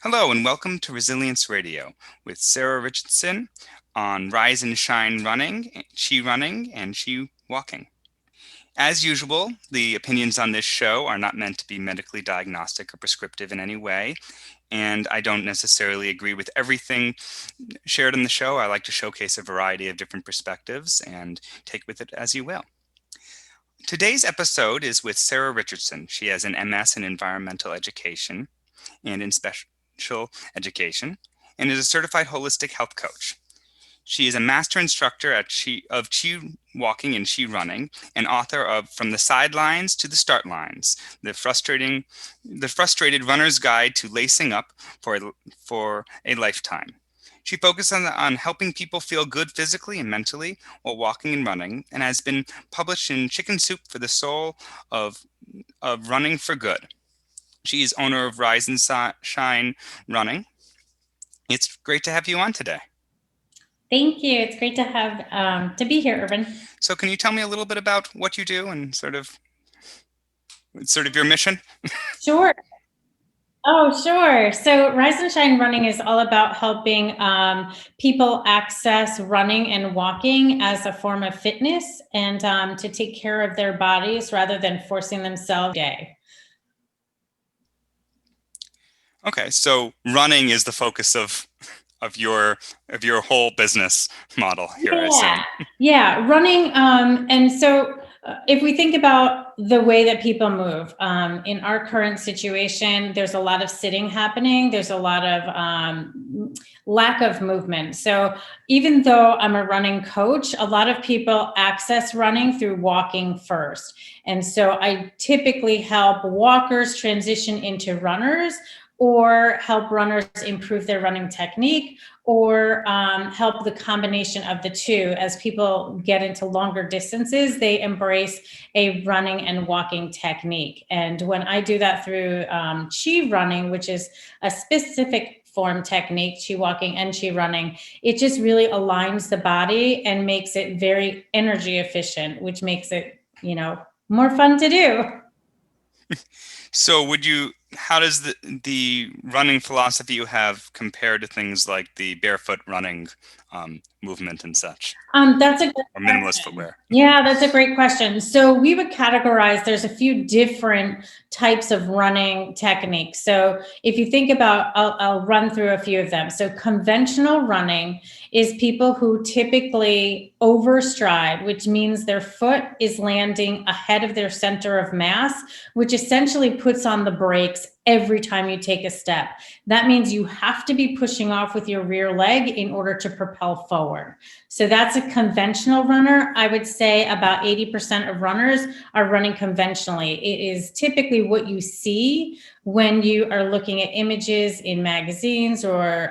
Hello and welcome to Resilience Radio with Sarah Richardson on Rise and Shine Running, ChiRunning, and ChiWalking. As usual, the opinions on this show are not meant to be medically diagnostic or prescriptive in any way, and I don't necessarily agree with everything shared in the show. I like to showcase a variety of different perspectives and take with it as you will. Today's episode is with Sarah Richardson. She has an MS in environmental education and in special education, and is a certified holistic health coach. She is a master instructor of ChiWalking and ChiRunning, and author of From the Sidelines to the Start Lines: the frustrated runner's guide to lacing up for a lifetime. She focuses on helping people feel good physically and mentally while walking and running, and has been published in Chicken Soup for the Soul of Running for Good. She is owner of Rise and Shine Running. It's great to have you on today. Thank you. It's great to have to be here, Irvin. So can you tell me a little bit about what you do and sort of your mission? Sure. Oh, sure. So Rise and Shine Running is all about helping people access running and walking as a form of fitness and to take care of their bodies rather than forcing themselves day. Okay, so running is the focus of your whole business model here, I assume. Yeah, running. And so if we think about the way that people move, in our current situation, there's a lot of sitting happening. There's a lot of lack of movement. So even though I'm a running coach, a lot of people access running through walking first. And so I typically help walkers transition into runners, or help runners improve their running technique, or help the combination of the two. As people get into longer distances, they embrace a running and walking technique. And when I do that through ChiRunning, which is a specific form technique, ChiWalking and ChiRunning, it just really aligns the body and makes it very energy efficient, which makes it, more fun to do. So how does the running philosophy you have compare to things like the barefoot running movement and such? That's a good or minimalist footwear. Yeah, that's a great question. So we would categorize, there's a few different types of running techniques. So if you think about, I'll run through a few of them. So conventional running is people who typically overstride, which means their foot is landing ahead of their center of mass, which essentially puts on the brakes every time you take a step. That means you have to be pushing off with your rear leg in order to propel forward. So that's a conventional runner. I would say about 80% of runners are running conventionally. It is typically what you see when you are looking at images in magazines or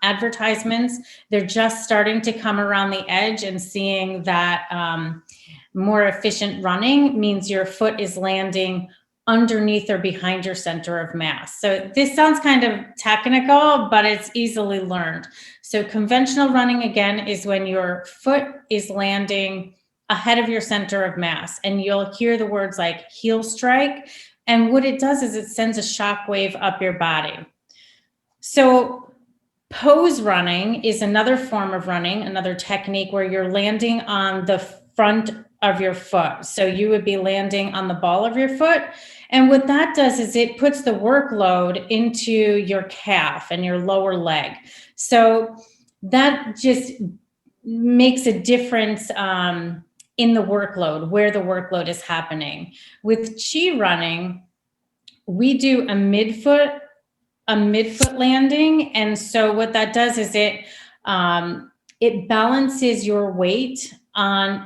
advertisements. They're just starting to come around the edge and seeing that more efficient running means your foot is landing underneath or behind your center of mass. So this sounds kind of technical, but it's easily learned. So conventional running, again, is when your foot is landing ahead of your center of mass, and you'll hear the words like heel strike. And what it does is it sends a shock wave up your body. So pose running is another form of running, another technique where you're landing on the front of your foot. So you would be landing on the ball of your foot. And what that does is it puts the workload into your calf and your lower leg. So that just makes a difference in the workload, where the workload is happening. With ChiRunning, we do a midfoot landing. And so what that does is it balances your weight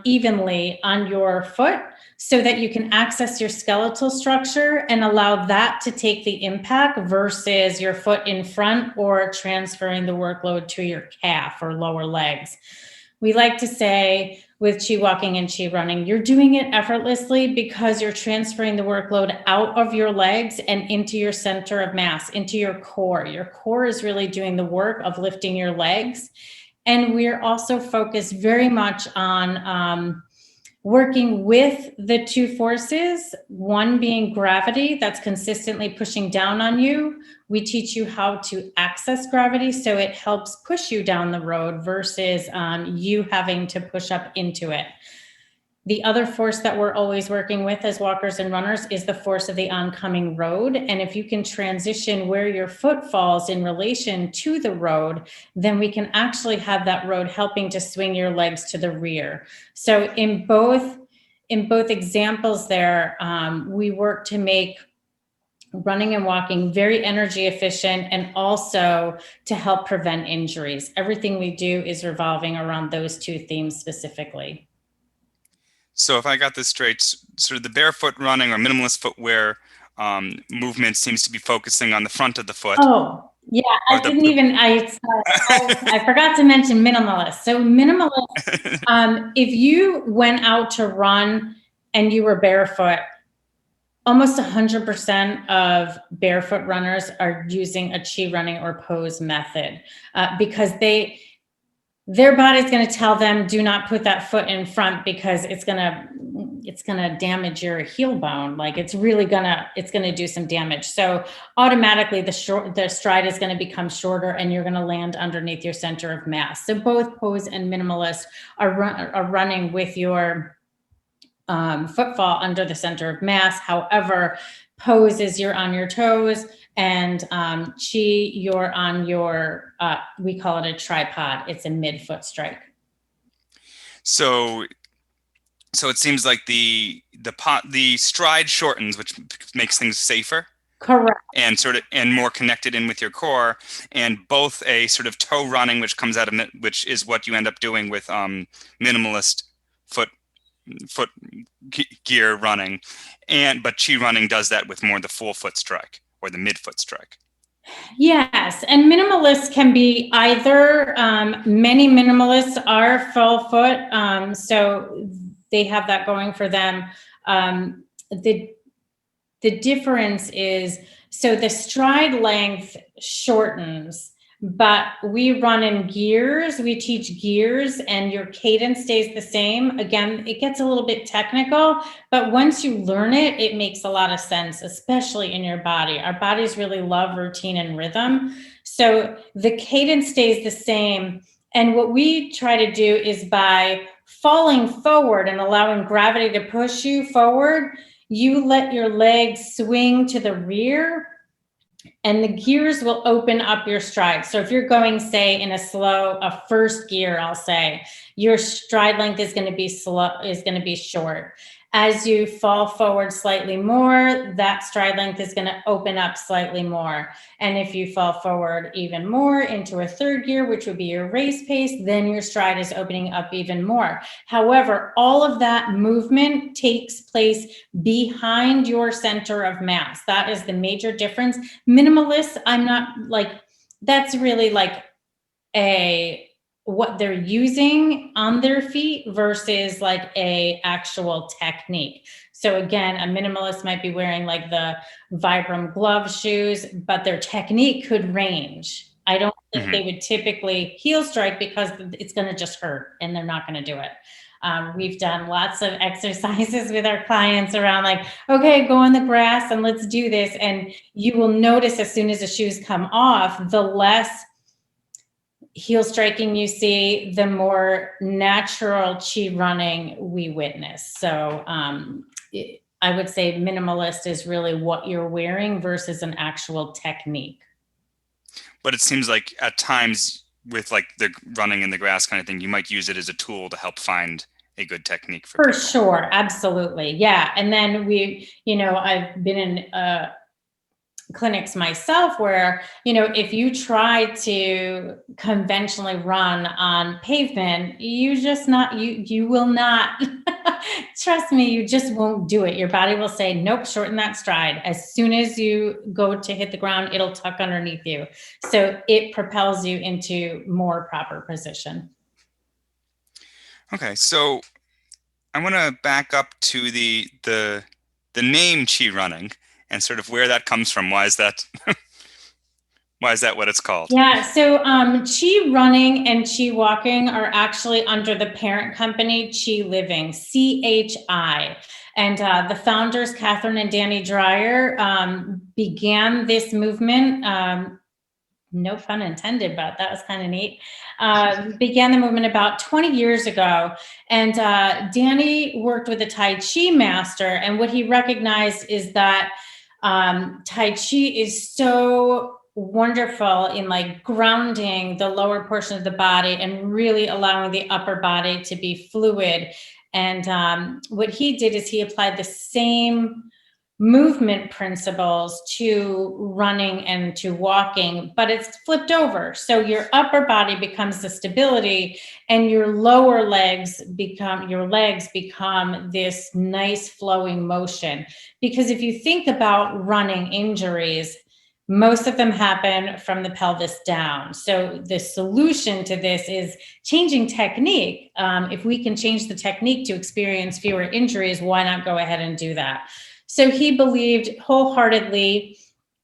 evenly on your foot so that you can access your skeletal structure and allow that to take the impact versus your foot in front or transferring the workload to your calf or lower legs. We like to say with ChiWalking and ChiRunning, you're doing it effortlessly because you're transferring the workload out of your legs and into your center of mass, into your core. Your core is really doing the work of lifting your legs. And we're also focused very much on working with the two forces, one being gravity that's consistently pushing down on you. We teach you how to access gravity so it helps push you down the road versus you having to push up into it. The other force that we're always working with as walkers and runners is the force of the oncoming road. And if you can transition where your foot falls in relation to the road, then we can actually have that road helping to swing your legs to the rear. So in both examples there, we work to make running and walking very energy efficient and also to help prevent injuries. Everything we do is revolving around those two themes specifically. So if I got this straight, sort of the barefoot running or minimalist footwear movement seems to be focusing on the front of the foot. Oh, yeah, Or I forgot to mention minimalist. So minimalist, if you went out to run and you were barefoot, almost 100% of barefoot runners are using a ChiRunning or pose method because their body's going to tell them, do not put that foot in front because it's going to damage your heel bone. Like it's going to do some damage. So automatically the stride is going to become shorter and you're going to land underneath your center of mass. So both pose and minimalist are running with your footfall under the center of mass. However, pose is you're on your toes, and chi, you're on your, we call it a tripod. It's a midfoot strike. So it seems like the stride shortens, which makes things safer. Correct. And more connected in with your core, and both a sort of toe running, which comes out of it, which is what you end up doing with minimalist foot gear running, but ChiRunning does that with more the full foot strike or the midfoot strike. Yes, and minimalists can be either. Many minimalists are full foot, so they have that going for them. The difference is, so the stride length shortens, but we run in gears. We teach gears and your cadence stays the same. Again, it gets a little bit technical, but once you learn it, it makes a lot of sense, especially in your body. Our bodies really love routine and rhythm. So the cadence stays the same. And what we try to do is by falling forward and allowing gravity to push you forward, you let your legs swing to the rear and the gears will open up your stride. So if you're going, say, in a first gear, I'll say, your stride length is going to be short. As you fall forward slightly more, that stride length is going to open up slightly more. And if you fall forward even more into a third gear, which would be your race pace, then your stride is opening up even more. However, all of that movement takes place behind your center of mass. That is the major difference. Minimalists, that's really like what they're using on their feet versus like a actual technique. So again, a minimalist might be wearing like the Vibram glove shoes, but their technique could range. I don't think they would typically heel strike because it's going to just hurt and they're not going to do it. We've done lots of exercises with our clients around like, okay, go on the grass and let's do this. And you will notice as soon as the shoes come off, the less heel striking you see, the more natural ChiRunning we witness. So I would say minimalist is really what you're wearing versus an actual technique. But it seems like at times with like the running in the grass kind of thing, you might use it as a tool to help find a good technique for people. Sure. Absolutely. Yeah. And then I've been in clinics myself where, if you try to conventionally run on pavement, you will not, trust me, you just won't do it. Your body will say, nope, shorten that stride. As soon as you go to hit the ground, it'll tuck underneath you. So it propels you into more proper position. Okay. So I want to back up to the name ChiRunning and sort of where that comes from. Why is that? Why is that what it's called? Yeah, so ChiRunning and ChiWalking are actually under the parent company ChiLiving, CHI. And the founders, Catherine and Danny Dreyer, began this movement. No pun intended, but that was kind of neat. Began the movement about 20 years ago. And Danny worked with a Tai Chi master. And what he recognized is that Tai Chi is so wonderful in like grounding the lower portion of the body and really allowing the upper body to be fluid. And what he did is he applied the same movement principles to running and to walking, but it's flipped over. So your upper body becomes the stability and your legs become this nice flowing motion. Because if you think about running injuries, most of them happen from the pelvis down. So the solution to this is changing technique. If we can change the technique to experience fewer injuries, why not go ahead and do that? So he believed wholeheartedly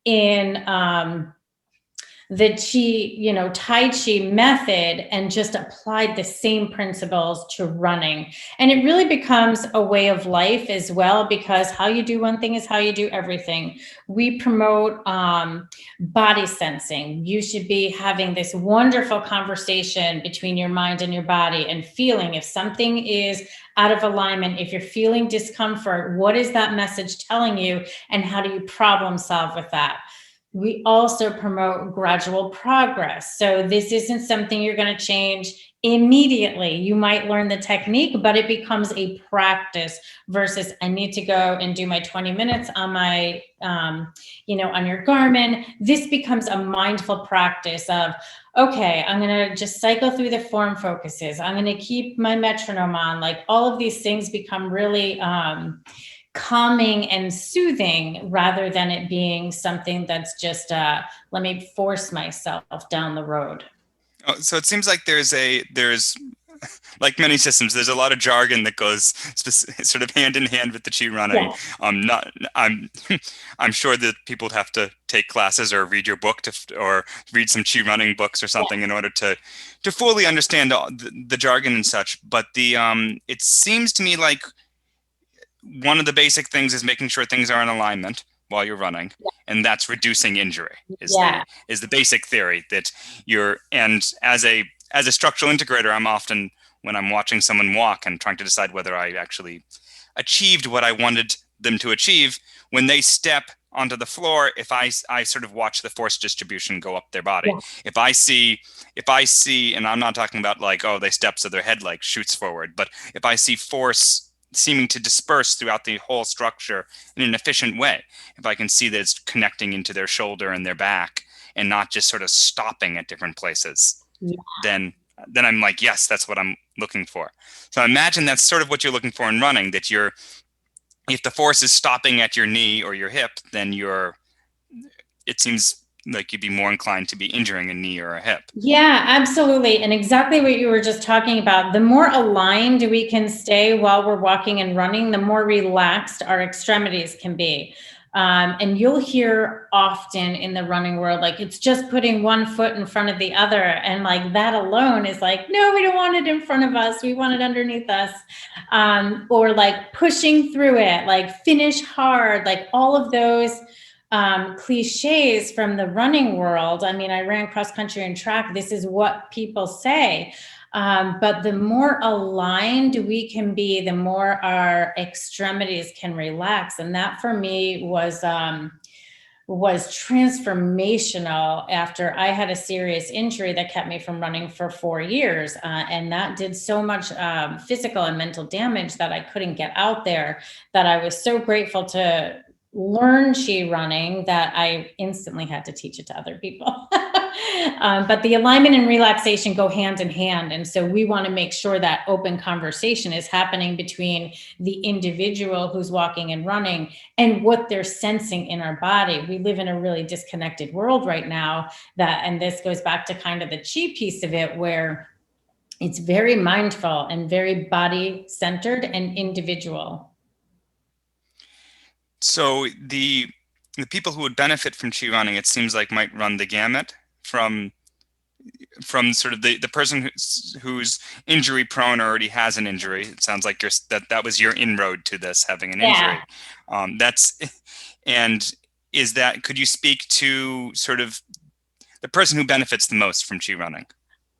in the Tai Chi method and just applied the same principles to running. And it really becomes a way of life as well, because how you do one thing is how you do everything. We promote body sensing. You should be having this wonderful conversation between your mind and your body and feeling if something is out of alignment, if you're feeling discomfort, what is that message telling you and how do you problem solve with that? We also promote gradual progress. So this isn't something you're going to change immediately. You might learn the technique, but it becomes a practice versus I need to go and do my 20 minutes on my, on your Garmin. This becomes a mindful practice of, okay, I'm going to just cycle through the form focuses. I'm going to keep my metronome on. Like all of these things become really, calming and soothing rather than it being something that's just let me force myself down the road. Oh, so it seems like there's like many systems, there's a lot of jargon that goes sort of hand in hand with the chi running. Yeah. Not I'm sure that people would have to take classes or read your book or read some chi running books or something in order to fully understand the jargon and such. But it seems to me like one of the basic things is making sure things are in alignment while you're running, and that's reducing injury Yeah. is the basic theory that and as a structural integrator, I'm often, when I'm watching someone walk and trying to decide whether I actually achieved what I wanted them to achieve, when they step onto the floor, if I sort of watch the force distribution go up their body. Yeah. If I see, and I'm not talking about like, oh, they step so their head like shoots forward, but if I see force seeming to disperse throughout the whole structure in an efficient way, if I can see that it's connecting into their shoulder and their back and not just sort of stopping at different places, Yeah. then I'm like, yes, that's what I'm looking for. So I imagine that's sort of what you're looking for in running, that if the force is stopping at your knee or your hip, then it seems like you'd be more inclined to be injuring a knee or a hip. Yeah, absolutely. And exactly what you were just talking about. The more aligned we can stay while we're walking and running, the more relaxed our extremities can be. And you'll hear often in the running world, like it's just putting one foot in front of the other. And like that alone is like, no, we don't want it in front of us. We want it underneath us. Or like pushing through it, like finish hard, like all of those cliches from the running world. I mean, I ran cross country and track. This is what people say. But the more aligned we can be, the more our extremities can relax. And that for me was transformational after I had a serious injury that kept me from running for 4 years. And that did so much physical and mental damage that I couldn't get out there, that I was so grateful to learn ChiRunning that I instantly had to teach it to other people. But the alignment and relaxation go hand in hand. And so we want to make sure that open conversation is happening between the individual who's walking and running and what they're sensing in our body. We live in a really disconnected world right now, and this goes back to kind of the chi piece of it, where it's very mindful and very body centered and individual. So the people who would benefit from ChiRunning, it seems like might run the gamut from sort of the person who's injury prone or already has an injury. It sounds like that was your inroad to this, having an injury. That's and is that, could you speak to sort of the person who benefits the most from ChiRunning?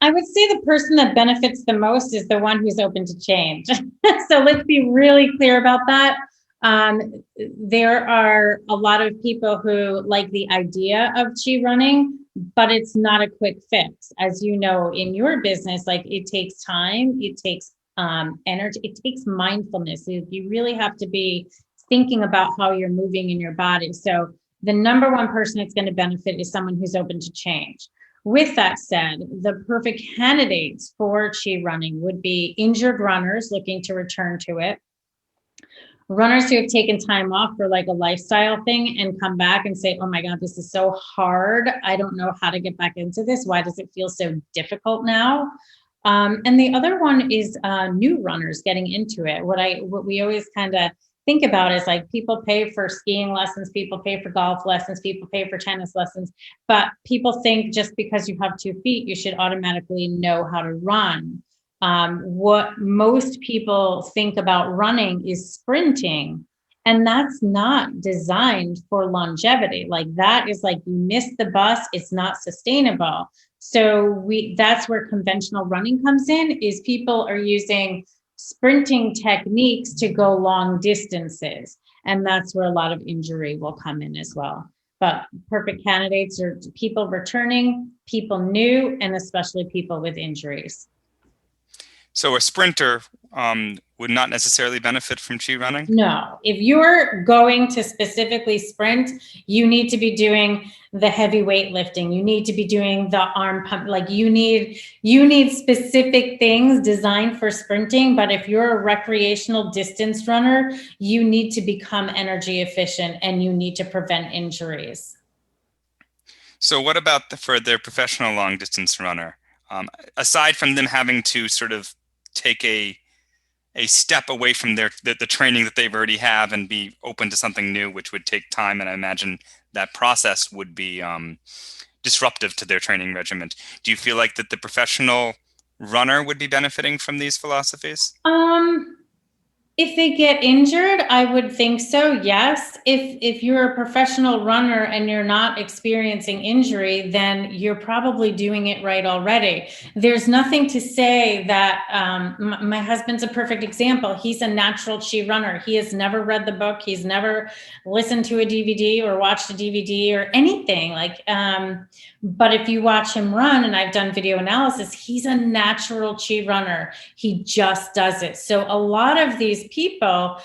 I would say the person that benefits the most is the one who's open to change. So let's be really clear about that. There are a lot of people who like the idea of ChiRunning, but it's not a quick fix. As you know, in your business, like it takes time, it takes energy, it takes mindfulness. You really have to be thinking about how you're moving in your body. So the number one person that's going to benefit is someone who's open to change. With that said, the perfect candidates for ChiRunning would be injured runners looking to return to it, runners who have taken time off for like a lifestyle thing and come back and say, oh my God, this is so hard. I don't know how to get back into this. Why does it feel so difficult now? And the other one is new runners getting into it. What we always kind of think about is like people pay for skiing lessons, people pay for golf lessons, people pay for tennis lessons, but people think just because you have 2 feet, you should automatically know how to run. What most people think about running is sprinting, and that's not designed for longevity. Like that is like you missed the bus, it's not sustainable. So that's where conventional running comes in, is people are using sprinting techniques to go long distances. And that's where a lot of injury will come in as well. But perfect candidates are people returning, people new, and especially people with injuries. So a sprinter would not necessarily benefit from ChiRunning? No, if you're going to specifically sprint, you need to be doing the heavy weightlifting. You need to be doing the arm pump. Like you need specific things designed for sprinting. But if you're a recreational distance runner, you need to become energy efficient and you need to prevent injuries. So what about for their professional long distance runner? Aside from them having to sort of take a step away from the training that they've already have and be open to something new, which would take time, and I imagine that process would be disruptive to their training regimen. Do you feel like that the professional runner would be benefiting from these philosophies? If they get injured, I would think so, yes. If you're a professional runner and you're not experiencing injury, then you're probably doing it right already. There's nothing to say that my husband's a perfect example. He's a natural ChiRunner. He has never read the book. He's never listened to a DVD or watched a DVD or anything. But if you watch him run, and I've done video analysis, he's a natural ChiRunner. He just does it. So a lot of these people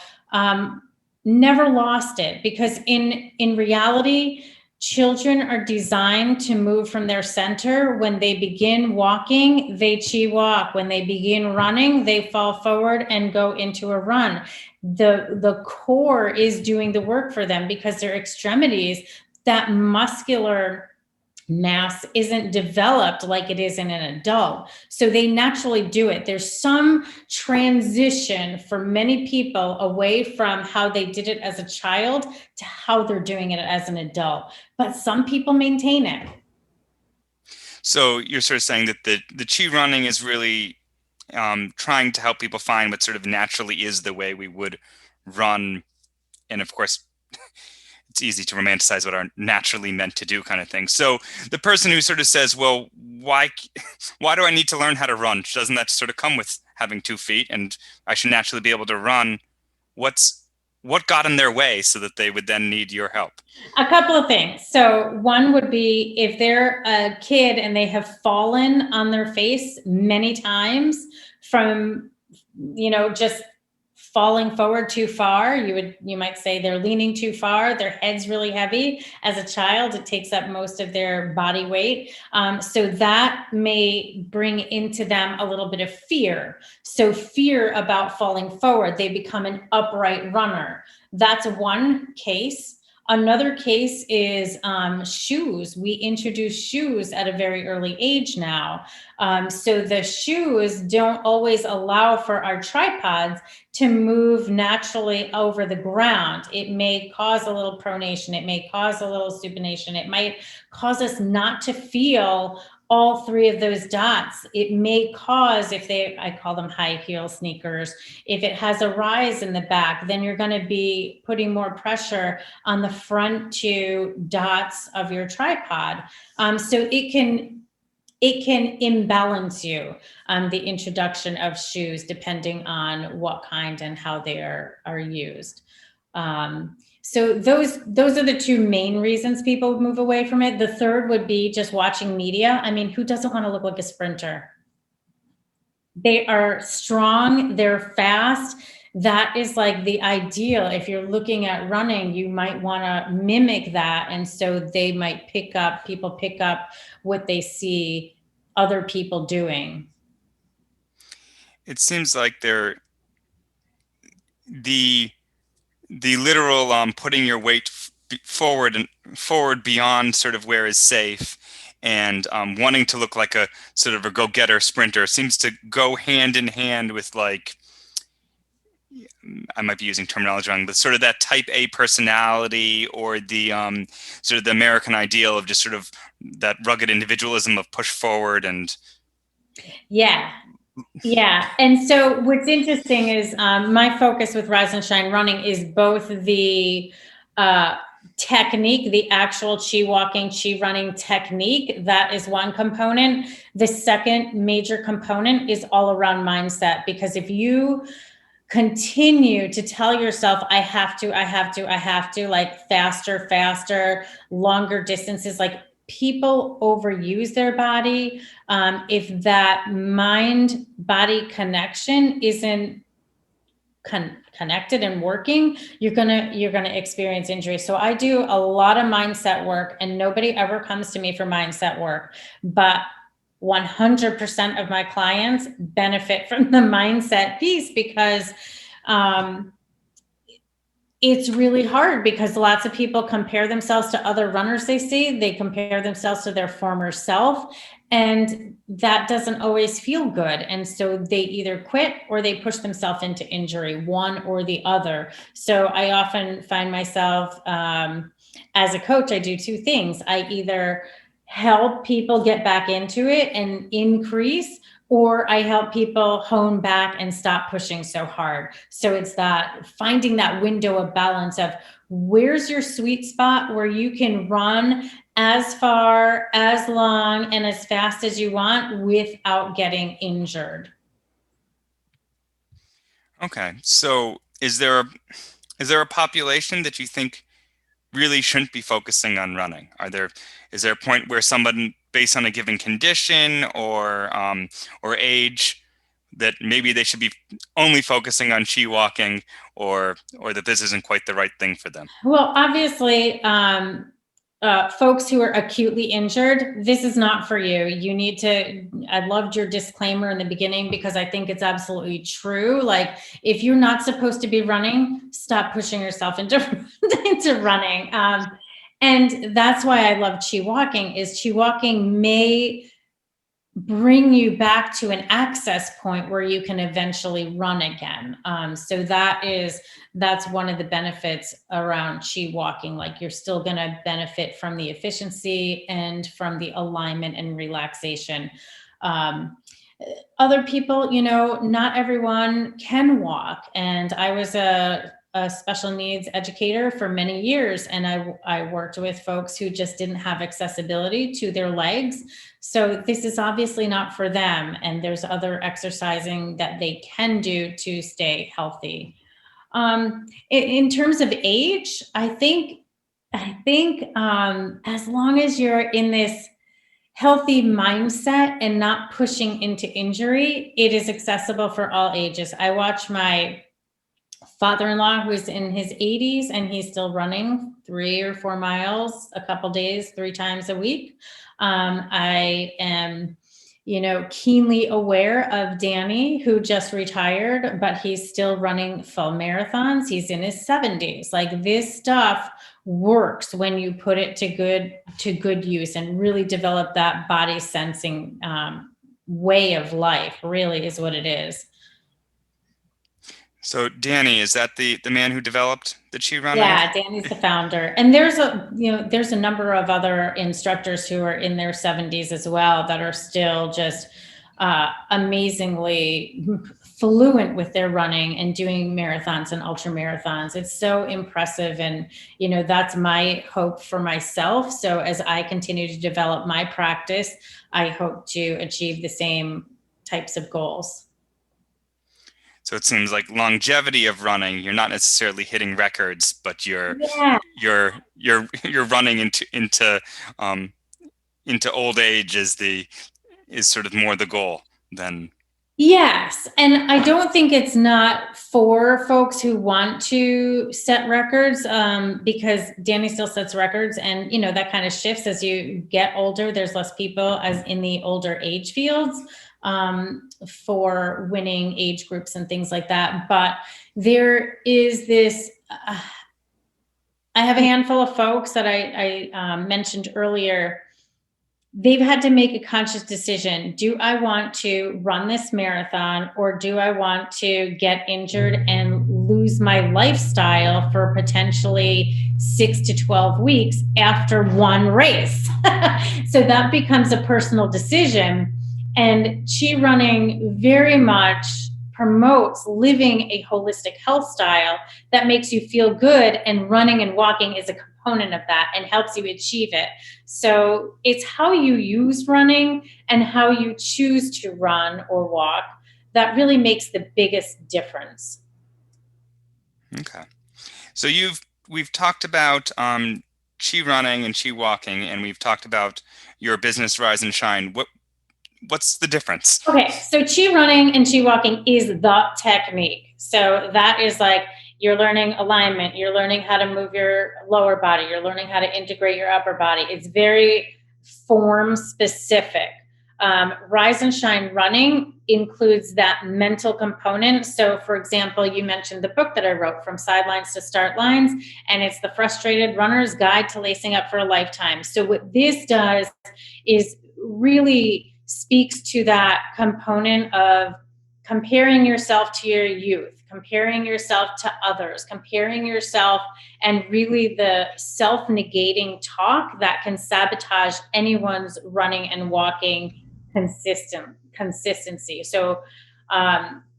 never lost it, because in reality, children are designed to move from their center. When they begin walking, they ChiWalk. When they begin running, they fall forward and go into a run. The core is doing the work for them, because their extremities, that muscular mass isn't developed like it is in an adult. So they naturally do it. There's some transition for many people away from how they did it as a child to how they're doing it as an adult. But some people maintain it. So you're sort of saying that the ChiRunning is really trying to help people find what sort of naturally is the way we would run. And of course, it's easy to romanticize what are naturally meant to do kind of thing. So the person who sort of says, well, why do I need to learn how to run? Doesn't that sort of come with having 2 feet and I should naturally be able to run? What got in their way so that they would then need your help? A couple of things. So one would be if they're a kid and they have fallen on their face many times from, just falling forward too far, you might say they're leaning too far, their head's really heavy. As a child, it takes up most of their body weight. So that may bring into them a little bit of fear. So fear about falling forward, they become an upright runner. That's one case. Another case is shoes. We introduce shoes at a very early age now. So the shoes don't always allow for our tripods to move naturally over the ground. It may cause a little pronation. It may cause a little supination. It might cause us not to feel all three of those dots. It may cause, I call them high heel sneakers, if it has a rise in the back, then you're going to be putting more pressure on the front two dots of your tripod. So it can imbalance you, the introduction of shoes, depending on what kind and how they are used. So those are the two main reasons people move away from it. The third would be just watching media. I mean, who doesn't want to look like a sprinter? They are strong, they're fast. That is like the ideal. If you're looking at running, you might want to mimic that. And so they might people pick up what they see other people doing. It seems like the literal putting your weight forward beyond sort of where is safe, and wanting to look like a sort of a go-getter sprinter seems to go hand in hand with, like, I might be using terminology wrong, but sort of that type A personality, or the sort of the American ideal of just sort of that rugged individualism of push forward. And yeah. And so what's interesting is my focus with Rise and Shine Running is both the technique, the actual ChiWalking, ChiRunning technique. That is one component. The second major component is all around mindset, because if you continue to tell yourself, I have to, like faster, longer distances, like people overuse their body. If that mind body connection isn't connected and working, you're gonna experience injury. So I do a lot of mindset work, and nobody ever comes to me for mindset work, but 100% of my clients benefit from the mindset piece, because it's really hard, because lots of people compare themselves to other runners they see. They compare themselves to their former self, and that doesn't always feel good. And so they either quit or they push themselves into injury, one or the other. So I often find myself, as a coach, I do two things. I either help people get back into it and increase, or I help people hone back and stop pushing so hard. So it's that finding that window of balance of where's your sweet spot where you can run as far, as long, and as fast as you want without getting injured. okay, so is there a population that you think really shouldn't be focusing on running? Is there a point where someone, based on a given condition or age, that maybe they should be only focusing on ChiWalking, or that this isn't quite the right thing for them? Well, obviously, folks who are acutely injured, this is not for you. You need to, I loved your disclaimer in the beginning, because I think it's absolutely true. Like, if you're not supposed to be running, stop pushing yourself into running. And that's why I love ChiWalking. Is ChiWalking may bring you back to an access point where you can eventually run again. So that's one of the benefits around ChiWalking. Like, you're still going to benefit from the efficiency and from the alignment and relaxation. Other people, not everyone can walk. And I was a special needs educator for many years, and I worked with folks who just didn't have accessibility to their legs. So this is obviously not for them, and there's other exercising that they can do to stay healthy. In terms of age, I think as long as you're in this healthy mindset and not pushing into injury, it is accessible for all ages. I watch my father-in-law, who's in his 80s, and he's still running 3 or 4 miles a couple days, 3 times a week. I am keenly aware of Danny, who just retired, but he's still running full marathons. He's in his 70s. Like, this stuff works when you put it to good use and really develop that body sensing way of life, really is what it is. So Danny, is that the man who developed the ChiRunning? Yeah, Danny's the founder. And there's a number of other instructors who are in their 70s as well that are still just amazingly fluent with their running and doing marathons and ultra marathons. It's so impressive. And, that's my hope for myself. So as I continue to develop my practice, I hope to achieve the same types of goals. So it seems like longevity of running, you're not necessarily hitting records, but you're running into old age is sort of more the goal than. Yes. And I don't think it's not for folks who want to set records, because Danny still sets records, and, that kind of shifts as you get older. There's less people as in the older age fields for winning age groups and things like that. But there is this, I have a handful of folks that I mentioned earlier. They've had to make a conscious decision. Do I want to run this marathon, or do I want to get injured and lose my lifestyle for potentially 6 to 12 weeks after one race? So that becomes a personal decision. And ChiRunning very much promotes living a holistic health style that makes you feel good, and running and walking is a component of that and helps you achieve it. So it's how you use running and how you choose to run or walk that really makes the biggest difference. Okay. So we've talked about ChiRunning and ChiWalking, and we've talked about your business Rise and Shine. What's the difference? Okay, so ChiRunning and ChiWalking is the technique. So that is like, you're learning alignment, you're learning how to move your lower body, you're learning how to integrate your upper body. It's very form specific. Rise and Shine running includes that mental component. So, for example, you mentioned the book that I wrote, From Sidelines to Start Lines, and it's the Frustrated Runner's Guide to Lacing Up for a Lifetime. So what this does is really speaks to that component of comparing yourself to your youth, comparing yourself to others, comparing yourself, and really the self-negating talk that can sabotage anyone's running and walking consistency. So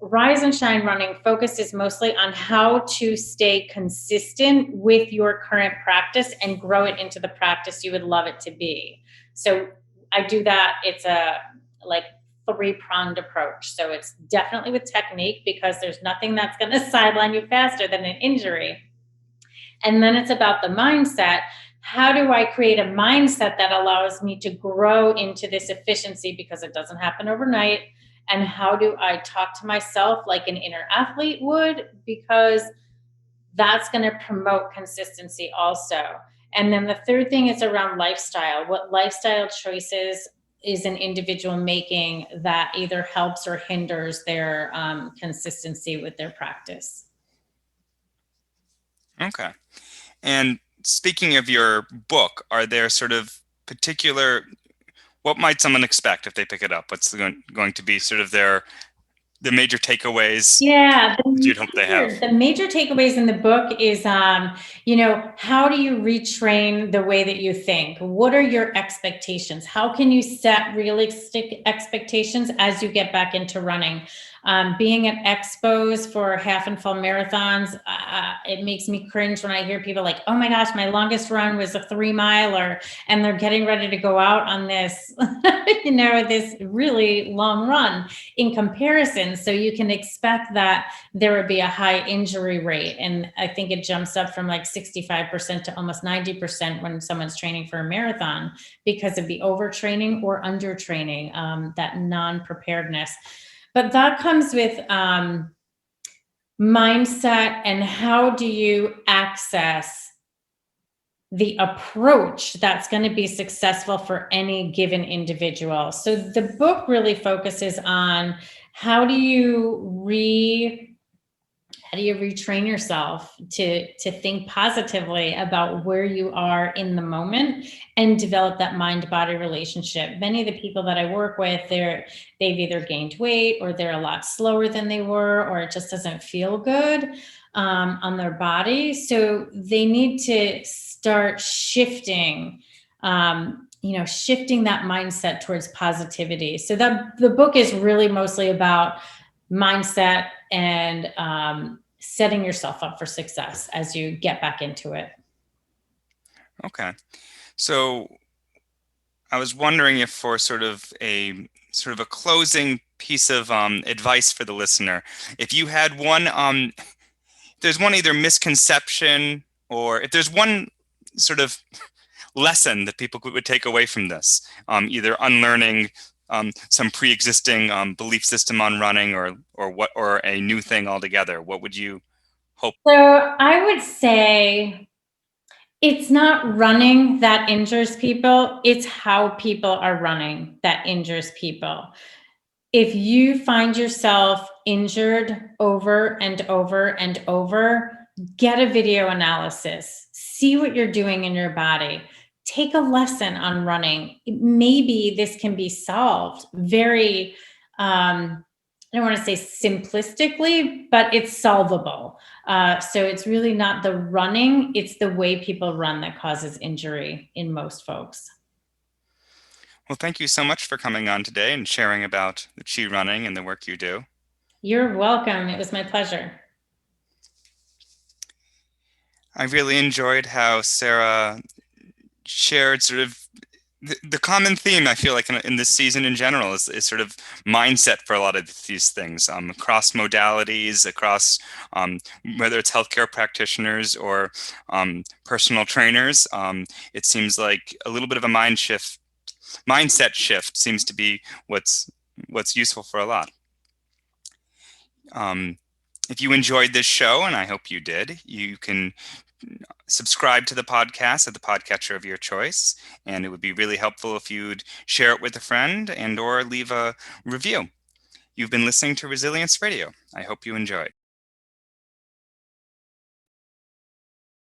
Rise and Shine running focuses mostly on how to stay consistent with your current practice and grow it into the practice you would love it to be. So I do that. It's a three-pronged approach. So it's definitely with technique, because there's nothing that's going to sideline you faster than an injury. And then it's about the mindset. How do I create a mindset that allows me to grow into this efficiency, because it doesn't happen overnight? And how do I talk to myself like an inner athlete would? Because that's going to promote consistency also. And then the third thing is around lifestyle. What lifestyle choices is an individual making that either helps or hinders their consistency with their practice? Okay. And speaking of your book, are there sort of particular, what might someone expect if they pick it up? What's going to be sort of the major takeaways? Yeah, You'd hope they have. the major takeaways in the book is, how do you retrain the way that you think? What are your expectations? How can you set realistic expectations as you get back into running? Being at expos for half and full marathons, it makes me cringe when I hear people like, oh my gosh, my longest run was a 3-miler, and they're getting ready to go out on this, this really long run in comparison. So you can expect that there would be a high injury rate. And I think it jumps up from like 65% to almost 90% when someone's training for a marathon, because of the overtraining or undertraining, that non-preparedness. But that comes with mindset, and how do you access the approach that's going to be successful for any given individual. So the book really focuses on how do you retrain yourself to think positively about where you are in the moment and develop that mind-body relationship. Many of the people that I work with, they've either gained weight or they're a lot slower than they were, or it just doesn't feel good on their body. So they need to start shifting shifting that mindset towards positivity. So the book is really mostly about mindset and setting yourself up for success as you get back into it. Okay. So I was wondering if for sort of a closing piece of advice for the listener, if you had one, there's one either misconception or if there's one sort of lesson that people would take away from this, either unlearning some pre-existing belief system on running or a new thing altogether, what would you hope? So I would say it's not running that injures people, it's how people are running that injures people. If you find yourself injured over and over and over, get a video analysis, see what you're doing in your body, take a lesson on running. Maybe this can be solved very, I don't want to say simplistically, but it's solvable. So it's really not the running, it's the way people run that causes injury in most folks. Well, thank you so much for coming on today and sharing about the ChiRunning and the work you do. You're welcome. It was my pleasure. I really enjoyed how Sarah shared sort of the common theme I feel like in this season in general is sort of mindset for a lot of these things, across modalities, across whether it's healthcare practitioners or personal trainers. It seems like a little bit of a mindset shift seems to be what's useful for a lot. If you enjoyed this show, and I hope you did, you can subscribe to the podcast at the podcatcher of your choice, and it would be really helpful if you'd share it with a friend and or leave a review. You've been listening to Resilience Radio. I hope you enjoyed.